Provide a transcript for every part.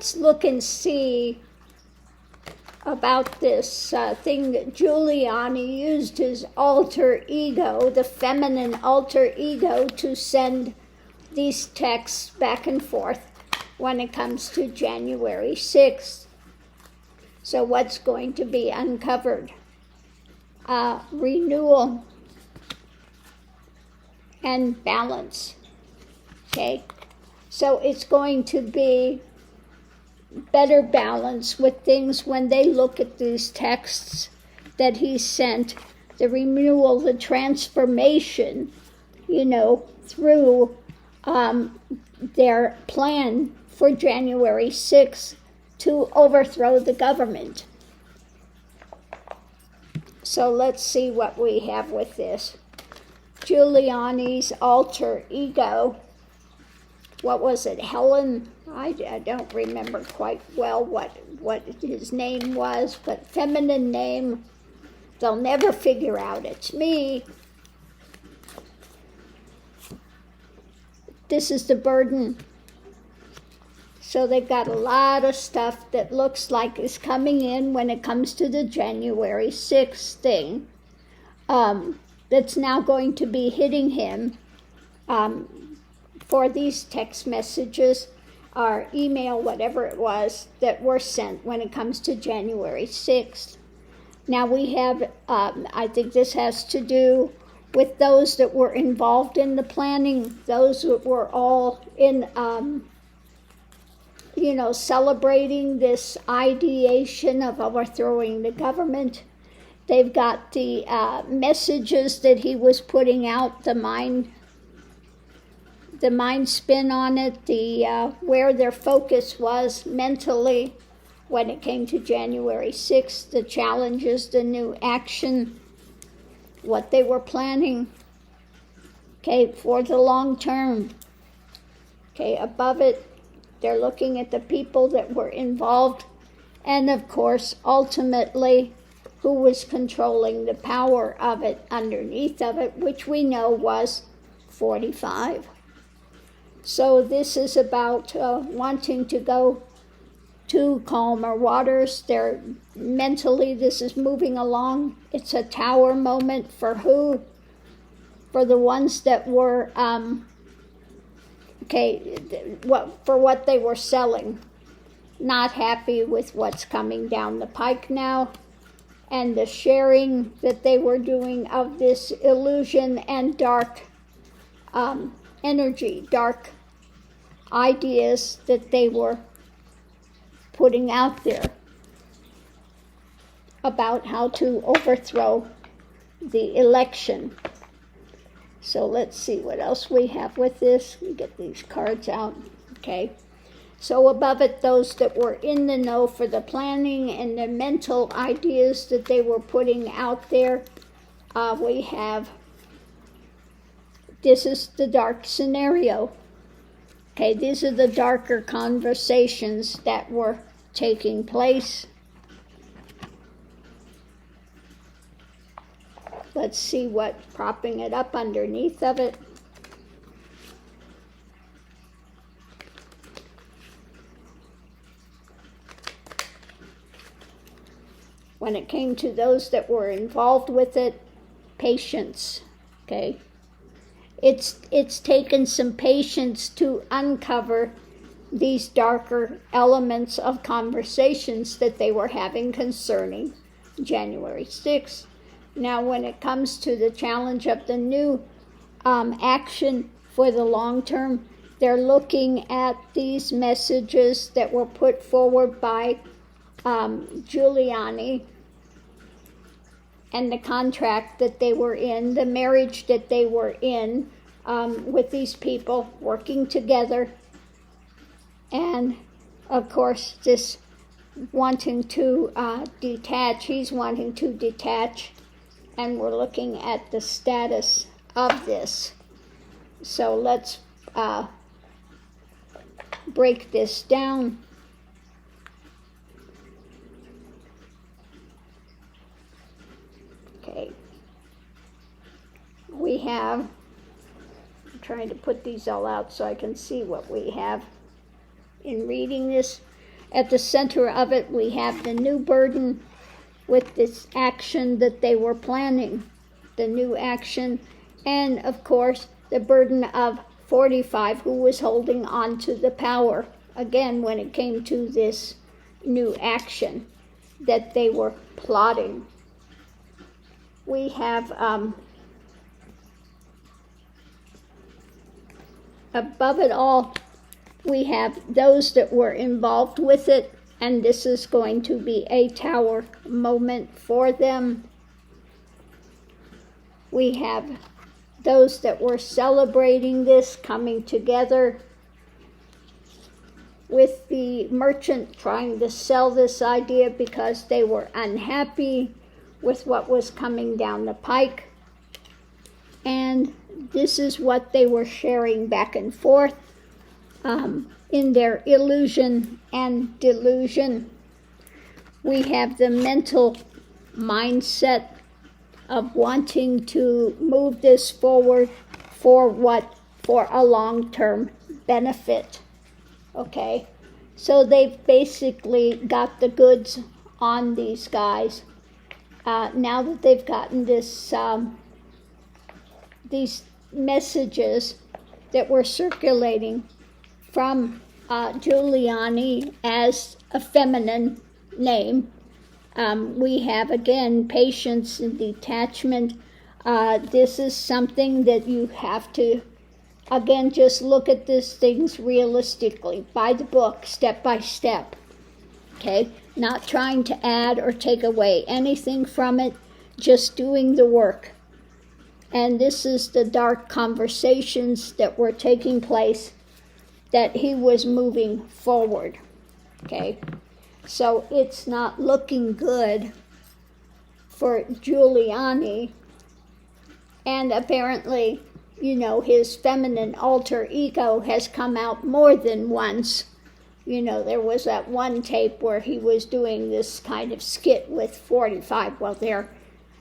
let's look and see about this thing that Giuliani used his alter ego, the feminine alter ego, to send these texts back and forth when it comes to January 6th. So what's going to be uncovered? Renewal and balance. Okay, so it's going to be better balance with things when they look at these texts that he sent, the renewal, the transformation, through their plan for January 6th to overthrow the government. So let's see what we have with this. Giuliani's alter ego. What was it, Helen? I don't remember quite well what his name was, but feminine name. They'll never figure out it's me. This is the burden. So they've got a lot of stuff that looks like is coming in when it comes to the January 6th thing. That's now going to be hitting him for these text messages or email, whatever it was, that were sent when it comes to January 6th. Now we have, I think this has to do with those that were involved in the planning, those that were all in, celebrating this ideation of overthrowing the government. They've got the messages that he was putting out, the mind spin on it, the where their focus was mentally when it came to January 6th, the challenges, the new action, what they were planning, for the long term. Above it, they're looking at the people that were involved, and of course, ultimately, who was controlling the power of it underneath of it, which we know was 45. So this is about wanting to go to calmer waters. They're mentally, this is moving along. It's a tower moment for who? For the ones that were, for what they were selling. Not happy with what's coming down the pike now. And the sharing that they were doing of this illusion and dark energy, dark ideas that they were putting out there about how to overthrow the election. So let's see what else we have with this. We get these cards out. So above it, those that were in the know for the planning and the mental ideas that they were putting out there, we have, this is the dark scenario. These are the darker conversations that were taking place. Let's see what's propping it up underneath of it. When it came to those that were involved with it, patience, It's taken some patience to uncover these darker elements of conversations that they were having concerning January 6th. Now, when it comes to the challenge of the new action for the long term, they're looking at these messages that were put forward by Giuliani and the contract that they were in, the marriage that they were in with these people working together. And of course, this wanting to detach, he's wanting to detach, and we're looking at the status of this. So let's break this down. We have, I'm trying to put these all out so I can see what we have in reading this. At the center of it, we have the new burden with this action that they were planning, the new action, and of course, the burden of 45, who was holding on to the power, again, when it came to this new action that they were plotting. We have, above it all, we have those that were involved with it, and this is going to be a tower moment for them. We have those that were celebrating this coming together with the merchant trying to sell this idea because they were unhappy with what was coming down the pike. And this is what they were sharing back and forth in their illusion and delusion. We have the mental mindset of wanting to move this forward for what? For a long-term benefit. Okay? So they've basically got the goods on these guys. Now that they've gotten this, these messages that were circulating from Giuliani as a feminine name, we have, again, patience and detachment. This is something that you have to, again, just look at these things realistically, by the book, step by step. Okay? Not trying to add or take away anything from it, just doing the work. And this is the dark conversations that were taking place, that he was moving forward. Okay? So it's not looking good for Giuliani. And apparently, you know, his feminine alter ego has come out more than once. You know, there was that one tape where he was doing this kind of skit with 45. Well, there,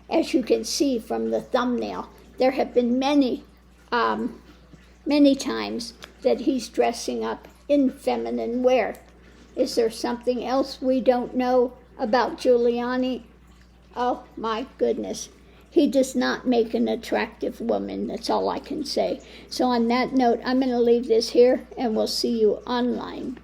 as you can see from the thumbnail, there have been many times that he's dressing up in feminine wear. Is there something else we don't know about Giuliani? Oh, my goodness. He does not make an attractive woman. That's all I can say. So on that note, I'm going to leave this here, and we'll see you online.